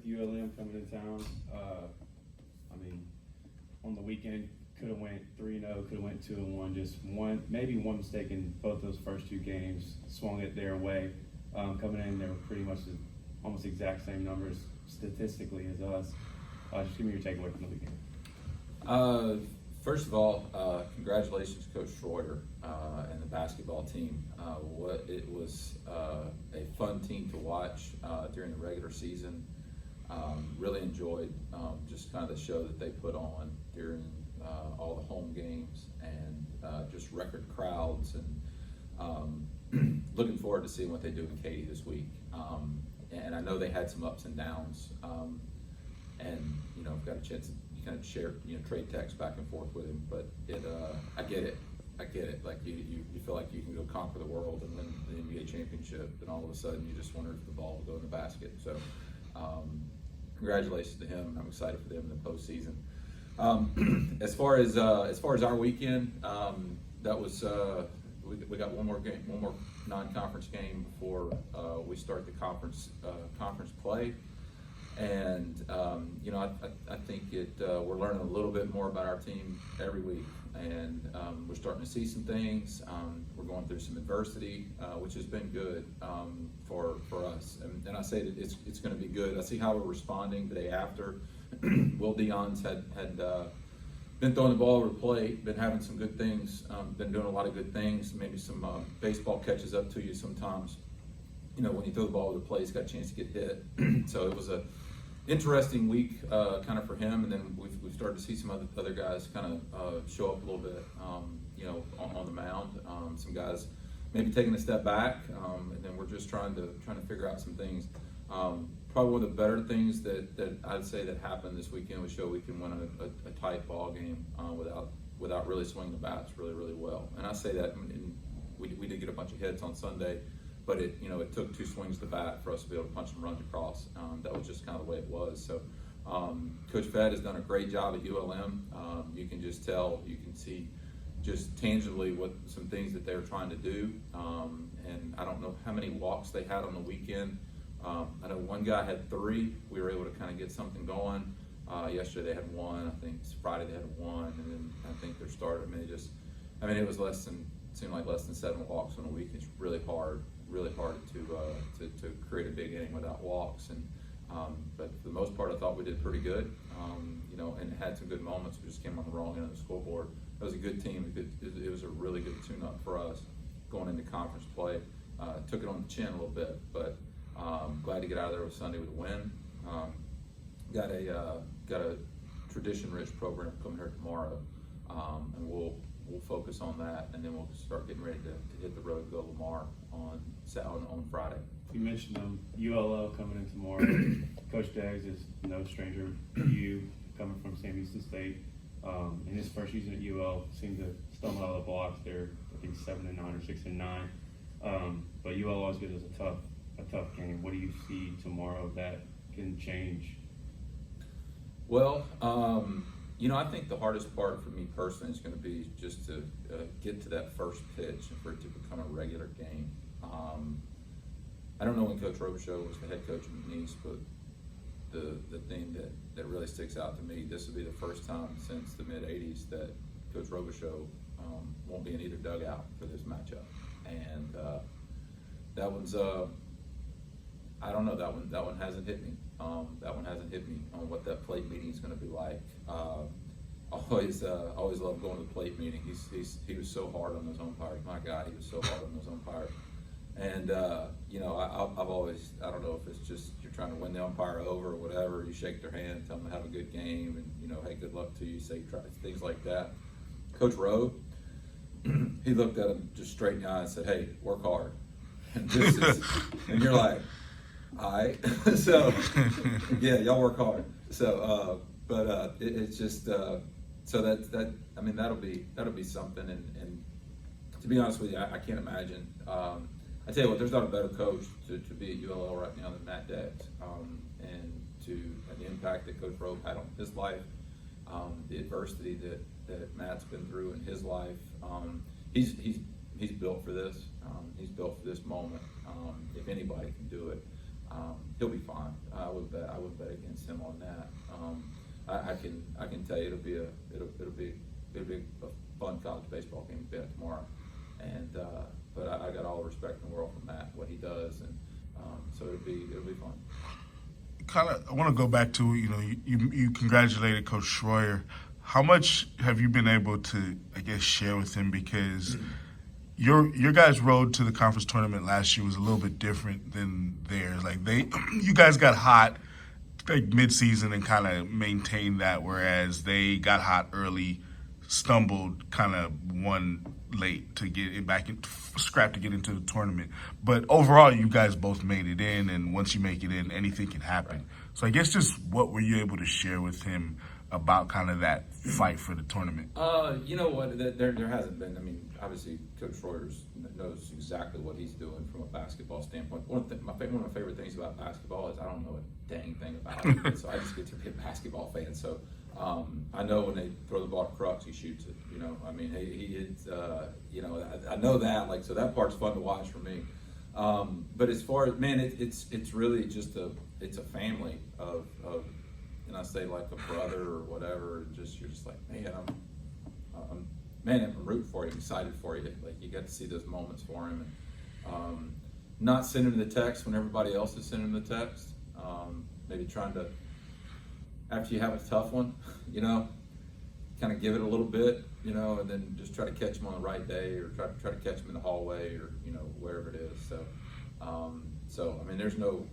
ULM coming to town. On the weekend, could have went 3-0, could have went 2-1. Just maybe one mistake in both those first two games, swung it their way. Coming in, they were pretty much almost exact same numbers statistically as us. Just give me your takeaway from the weekend. First of all, congratulations, Coach Schroeder and the basketball team. It was a fun team to watch during the regular season. Really enjoyed just kind of the show that they put on during all the home games and just record crowds, and looking forward to seeing what they do in Katy this week. And I know they had some ups and downs, and I've got a chance to kind of share, trade texts back and forth with him. But I get it. Like you feel like you can go conquer the world and win the NBA championship, and all of a sudden you just wonder if the ball will go in the basket. So congratulations to him. I'm excited for them in the postseason. As far as our weekend, that was we got one more non-conference game before we start the conference play. And I think we're learning a little bit more about our team every week, and we're starting to see some things. We're going through some adversity, which has been good for us. And I say that it's going to be good. I see how we're responding the day after. Will Dion's had been throwing the ball over the plate, been having some good things, been doing a lot of good things. Maybe some baseball catches up to you sometimes. When you throw the ball over the plate, he's got a chance to get hit. So it was a interesting week kind of for him, and then we've started to see some other guys kind of show up a little bit, on the mound. Some guys maybe taking a step back, and then we're just trying to figure out some things. Probably one of the better things that I'd say that happened this weekend was show we can win a tight ball game without really swinging the bats really well. And I say that we did get a bunch of hits on Sunday, but it took two swings of the bat for us to be able to punch some runs across. That was just kind of the way it was. So Coach Fed has done a great job at ULM. You can just tell, you can see just tangibly what some things that they were trying to do. And I don't know how many walks they had on the weekend. I know one guy had 3. We were able to kind of get something going. Yesterday they had 1. I think Friday they had 1, and then I think their starter. It was seemed like less than 7 walks on a week. It's really hard to create a big inning without walks. And but for the most part, I thought we did pretty good. And had some good moments. We just came on the wrong end of the scoreboard. It was a good team. It was a really good tune-up for us going into conference play. Took it on the chin a little bit, but glad to get out of there with Sunday with a win. Got a tradition-rich program coming here tomorrow, and we'll focus on that, and then we'll start getting ready to hit the road and go to Lamar on Friday. You mentioned ULL coming in tomorrow. Coach Daggs is no stranger to you, coming from Sam Houston State. In his first season at UL, seemed to stumble out of the blocks there. I think 7-9 or 6-9. But UL always gives us a tough game. What do you see tomorrow that can change? Well, I think the hardest part for me personally is going to be just to get to that first pitch and for it to become a regular game. I don't know when Coach Robichaux was the head coach of McNeese, but the thing that really sticks out to me, this will be the first time since the mid-'80s that Coach Robichaux won't be in either dugout for this matchup. And that one's, I don't know, that one hasn't hit me. That one hasn't hit me on what that plate meeting is going to be like. Always loved going to the plate meeting. He was so hard on those umpires. My God, he was so hard on those umpires. And I've always, I don't know if it's just you're trying to win the umpire over or whatever. You shake their hand, tell them to have a good game, and hey, good luck to you. Say things like that. Coach Rowe, he looked at him just straight in the eye and said, "Hey, work hard." And and you're like, all right. So yeah, y'all work hard. So it's just so that'll be something. And to be honest with you, I can't imagine. I tell you what, there's not a better coach to be at ULL right now than Matt Daggs, and the impact that Coach Rowe had on his life, the adversity that Matt's been through in his life. He's built for this. He's built for this moment. If anybody can do it, He'll be fine. I would bet against him on that. I can tell you it'll be a fun college baseball game to bet tomorrow. And but I got all the respect in the world for Matt, what he does, and so it'll be fun. I want to go back to, you congratulated Coach Schroyer. How much have you been able to, I guess, share with him? Because your guys' road to the conference tournament last year was a little bit different than theirs. Like you guys got hot like mid-season and kind of maintained that, whereas they got hot early, stumbled, kind of won late to get it back in, scrap to get into the tournament. But overall, you guys both made it in, and once you make it in, anything can happen. So I guess just what were you able to share with him about kind of that fight for the tournament? You know what? There hasn't been. I mean, obviously, Coach Schroyer knows exactly what he's doing from a basketball standpoint. One of my favorite things about basketball is I don't know a dang thing about it, so I just get to be a basketball fan. So I know when they throw the ball to Crux, he shoots it. I mean, he is. I know that. Like, so that part's fun to watch for me. But as far as it's really just it's a family of. And I say like a brother or whatever, you're just like, man, I'm rooting for you, I'm excited for you. Like you got to see those moments for him, and not sending the text when everybody else is sending the text. Maybe trying to, after you have a tough one, kind of give it a little bit, and then just try to catch them on the right day, or try to catch them in the hallway, or wherever it is. So I mean, there's no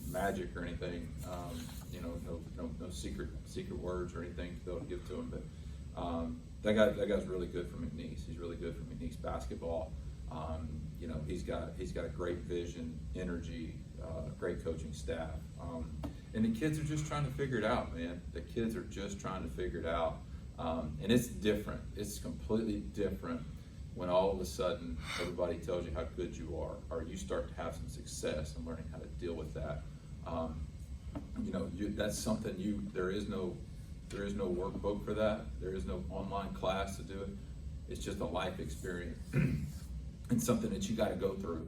magic or anything. No secret words or anything to be able to give to him. But that guy's really good for McNeese. He's really good for McNeese basketball. He's got a great vision, energy, great coaching staff, and the kids are just trying to figure it out, man. The kids are just trying to figure it out, and it's different. It's completely different when all of a sudden everybody tells you how good you are, or you start to have some success and learning how to deal with that. That's something there is no workbook for that. There is no online class to do it. It's just a life experience and something that you got to go through.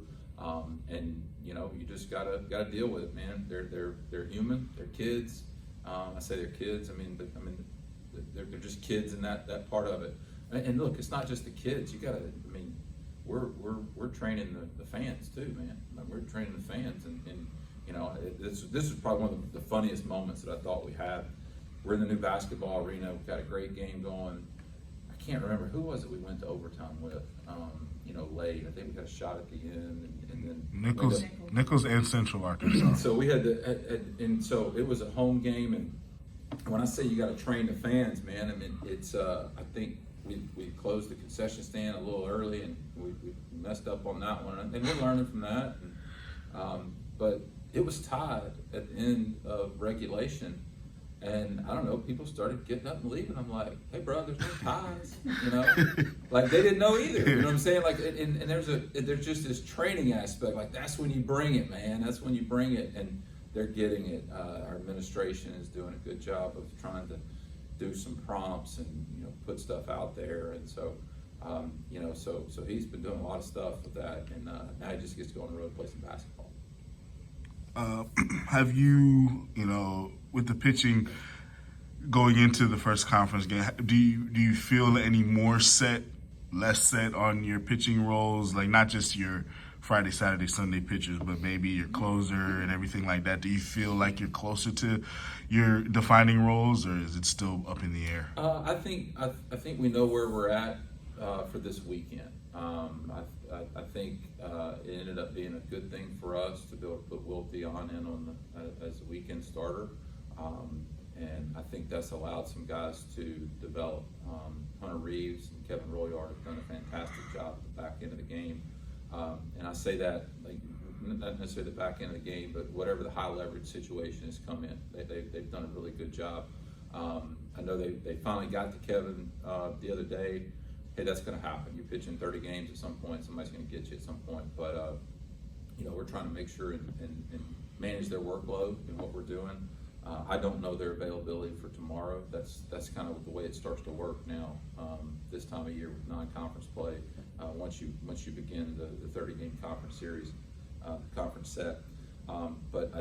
And you just gotta deal with it, man. They're human. They're kids. I say they're kids. They're just kids in that part of it. And look, it's not just the kids. We're training the fans too, man. We're training the fans, and this is probably one of the funniest moments that I thought we had. We're in the new basketball arena. We've got a great game going. I can't remember who was it we went to overtime with. Late. I think we got a shot at the end, and then Nichols and Central Arkansas. So we had and so it was a home game. And when I say you got to train the fans, man, it's I think we closed the concession stand a little early, and we messed up on that one, and we're learning from that. But it was tied at the end of regulation, and I don't know, people started getting up and leaving. I'm like, hey, bro, there's no ties, like they didn't know either. You know what I'm saying? Like, and there's just this training aspect. Like, that's when you bring it, man. That's when you bring it, and they're getting it. Our administration is doing a good job of trying to do some prompts and put stuff out there, and so so he's been doing a lot of stuff with that, and now he just gets to go on the road and play some basketball. Have you, with the pitching going into the first conference game, do you feel any more set, less set on your pitching roles, like not just your Friday, Saturday, Sunday pitchers, but maybe your closer and everything like that? Do you feel like you're closer to your defining roles, or is it still up in the air? I think we know where we're at for this weekend. I think it ended up being a good thing for us to be able to put Will Dion in as a weekend starter, and I think that's allowed some guys to develop. Hunter Reeves and Kevin Royard have done a fantastic job at the back end of the game. And I say that, like, not necessarily the back end of the game, but whatever the high leverage situation has come in, they've done a really good job. I know they finally got to Kevin the other day. Hey, that's going to happen. You're pitching 30 games at some point. Somebody's going to get you at some point. But we're trying to make sure and manage their workload and what we're doing. I don't know their availability for tomorrow. That's kind of the way it starts to work now. This time of year with non-conference play, once you begin the 30-game conference series, conference set. But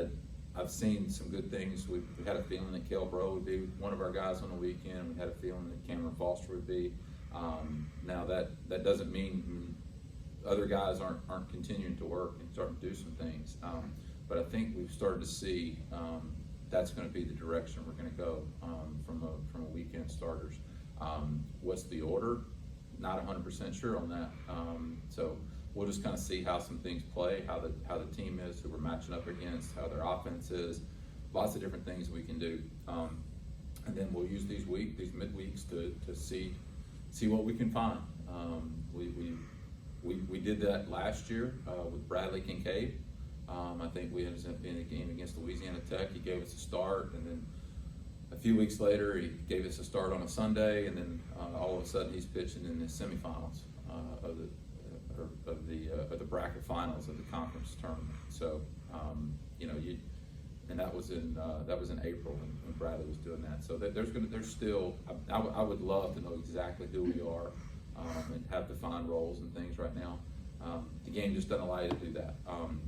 I've seen some good things. We had a feeling that Cale Bro would be one of our guys on the weekend. We had a feeling that Cameron Foster would be. Now that doesn't mean other guys aren't continuing to work and starting to do some things. But I think we've started to see that's going to be the direction we're going to go from a weekend starters. What's the order? Not 100% sure on that. So we'll just kind of see how some things play, how the team is, who we're matching up against, how their offense is, lots of different things we can do. And then we'll use these midweeks to see what we can find. We did that last year with Bradley Kincaid. I think we ended up in a game against Louisiana Tech. He gave us a start, and then a few weeks later, he gave us a start on a Sunday, and then all of a sudden, he's pitching in the semifinals of the bracket finals of the conference tournament. So, and that was in April when Bradley was doing that. So there's still. I would love to know exactly who we are and have defined roles and things right now. The game just doesn't allow you to do that.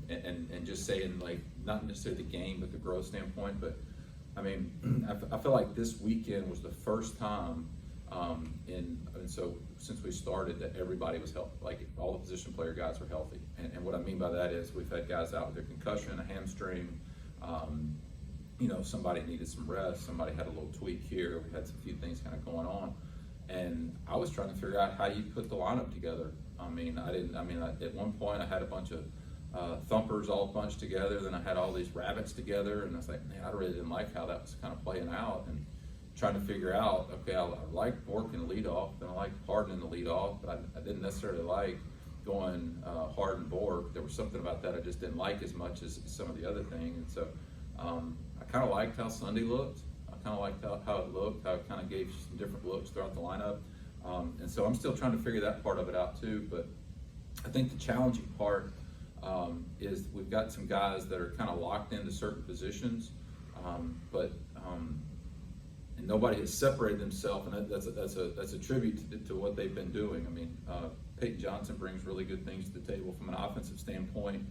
And just saying, like, not necessarily the game, but the growth standpoint. But I mean, I feel like this weekend was the first time so since we started that everybody was healthy, like all the position player guys are healthy. And what I mean by that is we've had guys out with their concussion, a hamstring, somebody needed some rest, somebody had a little tweak here, we had some few things kind of going on. And I was trying to figure out how you put the lineup together. At one point I had a bunch of thumpers all bunched together, then I had all these rabbits together, and I was like, man, I really didn't like how that was kind of playing out, and trying to figure out, okay, I like Bork in the leadoff, and I like Harden in the leadoff, but I didn't necessarily like going Harden Bork. There was something about that I just didn't like as much as some of the other things, and so I kind of liked how Sunday looked. I kind of liked how it looked, how it kind of gave some different looks throughout the lineup, and so I'm still trying to figure that part of it out too. But I think the challenging part is we've got some guys that are kind of locked into certain positions, and nobody has separated themselves, and that's a tribute to what they've been doing. I mean, Peyton Johnson brings really good things to the table from an offensive standpoint.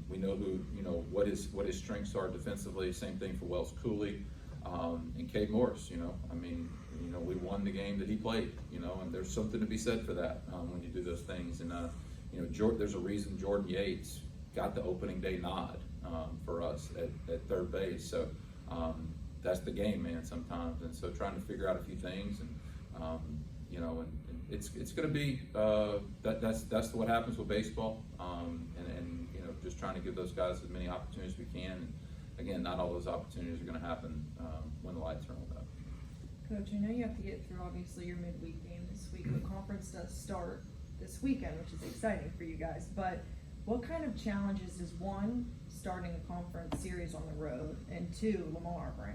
We know what his strengths are defensively. Same thing for Wells Cooley and Cade Morris. We won the game that he played. And there's something to be said for that when you do those things. And there's a reason Jordan Yates got the opening day nod for us at third base. So that's the game, man. Sometimes, and so trying to figure out a few things, and it's going to be that's what happens with baseball, and just trying to give those guys as many opportunities as we can. And again, not all those opportunities are going to happen when the lights are on. Coach, I know you have to get through obviously your midweek game this week. The conference does start this weekend, which is exciting for you guys. But what kind of challenges does one, starting a conference series on the road, and two, Lamar bring?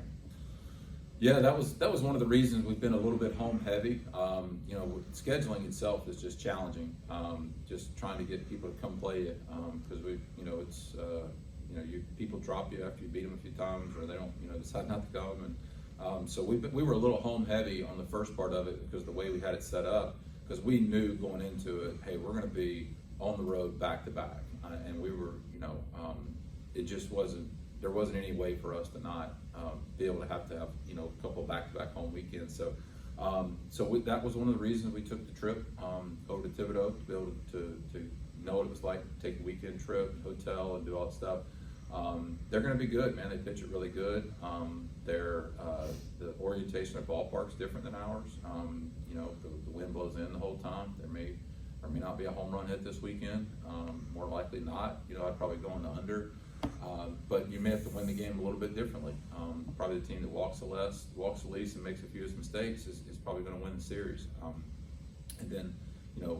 Yeah, that was one of the reasons we've been a little bit home heavy. Scheduling itself is just challenging. Just trying to get people to come play it because people drop you after you beat them a few times, or they don't decide not to come. And so we were a little home heavy on the first part of it because the way we had it set up, because we knew going into it, hey, we're going to be on the road back to back, and we were, it just wasn't. There wasn't any way for us to not be able to have a couple back-to-back home weekends. So, that was one of the reasons we took the trip over to Thibodeau, to be able to know what it was like to take a weekend trip, hotel, and do all that stuff. They're going to be good, man. They pitch it really good. The orientation of the ballpark's different than ours. The wind blows in the whole time. There may or may not be a home run hit this weekend. More likely not. I'd probably go in the under. But you may have to win the game a little bit differently. Probably the team that walks the least and makes a few mistakes is probably going to win the series. And then,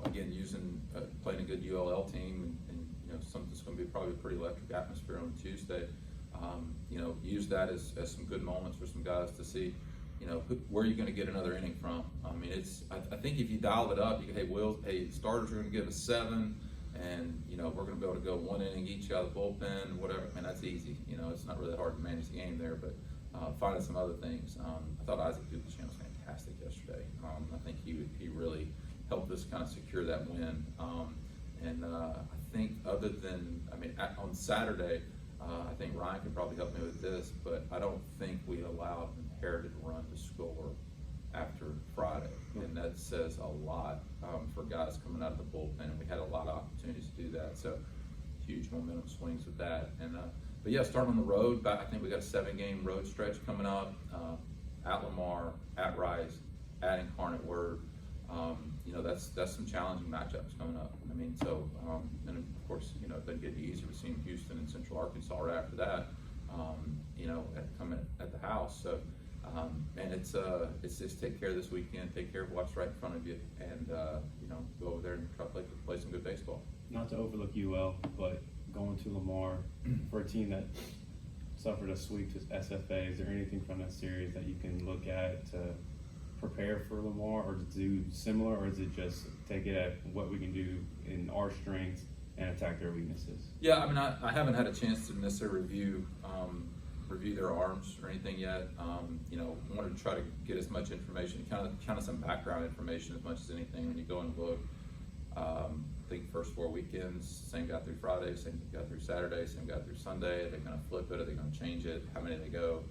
again, playing a good ULL team and something that's going to be probably a pretty electric atmosphere on Tuesday. Use that as some good moments for some guys to see, where you're going to get another inning from. I think if you dial it up, you can, hey, starters are going to give us 7. And we're going to be able to go 1 inning each out of the bullpen, whatever. That's easy. It's not really hard to manage the game there, but finding some other things. I thought Isaac Ducashan was fantastic yesterday. I think he really helped us kind of secure that win. I think other than on Saturday, I think Ryan could probably help me with this, but I don't think we allowed an inherited run to score after Friday, and that says a lot for guys coming out of the bullpen. And we had a lot of opportunities to do that, so huge momentum swings with that. And but yeah, starting on the road, but I think we got a 7-game road stretch coming up at Lamar, at Rice, at Incarnate Word. You know, that's some challenging matchups coming up. I mean, so and of course, you know, it doesn't get any easier. We're seeing Houston and Central Arkansas right after that. You know, coming at the house. So, and it's just take care of this weekend, take care of what's right in front of you, and you know, go over there and try to play some good baseball. Not to overlook UL, but going to Lamar for a team that suffered a sweep to SFA, is there anything from that series that you can look at to prepare for Lamar, or to do similar, or is it just take it at what we can do in our strengths and attack their weaknesses? Yeah, I mean, I haven't had a chance to necessarily review their arms or anything yet. You know, wanted to try to get as much information, kind of some background information as much as anything when you go and look. I think first 4 weekends, same guy through Friday, same guy through Saturday, same guy through Sunday. Are they going to flip it? Are they going to change it? How many they go?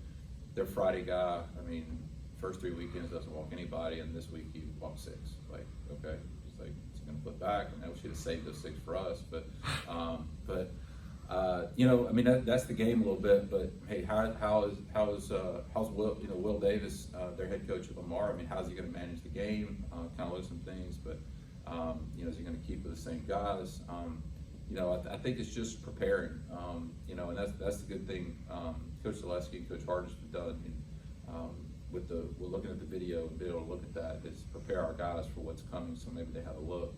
Their Friday guy, I mean, first 3 weekends doesn't walk anybody, and this week he walked 6. Like, okay, it's like, is he going to flip back? I mean, we should have saved those 6 for us, but you know, I mean, that's the game a little bit. But hey, how's Will, you know, Will Davis, their head coach at Lamar? I mean, how's he going to manage the game? Kind of look at some things, but you know, is he going to keep with the same guys? You know, I think it's just preparing. You know, and that's the good thing. Coach Zaleski and Coach Hardest have done. We're looking at the video and be able to look at that, is prepare our guys for what's coming, so maybe they have a look.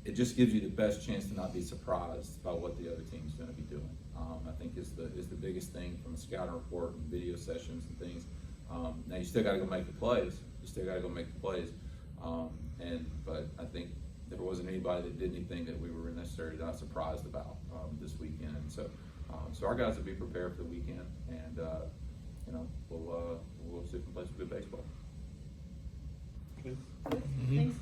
It just gives you the best chance to not be surprised by what the other team's going to be doing. I think is the biggest thing from a scouting report and video sessions and things. Now you still got to go make the plays. But I think there wasn't anybody that did anything that we were necessarily not surprised about this weekend. And so our guys will be prepared for the weekend, and you know, we'll see if we can play some good baseball. Good. Thanks, Coach.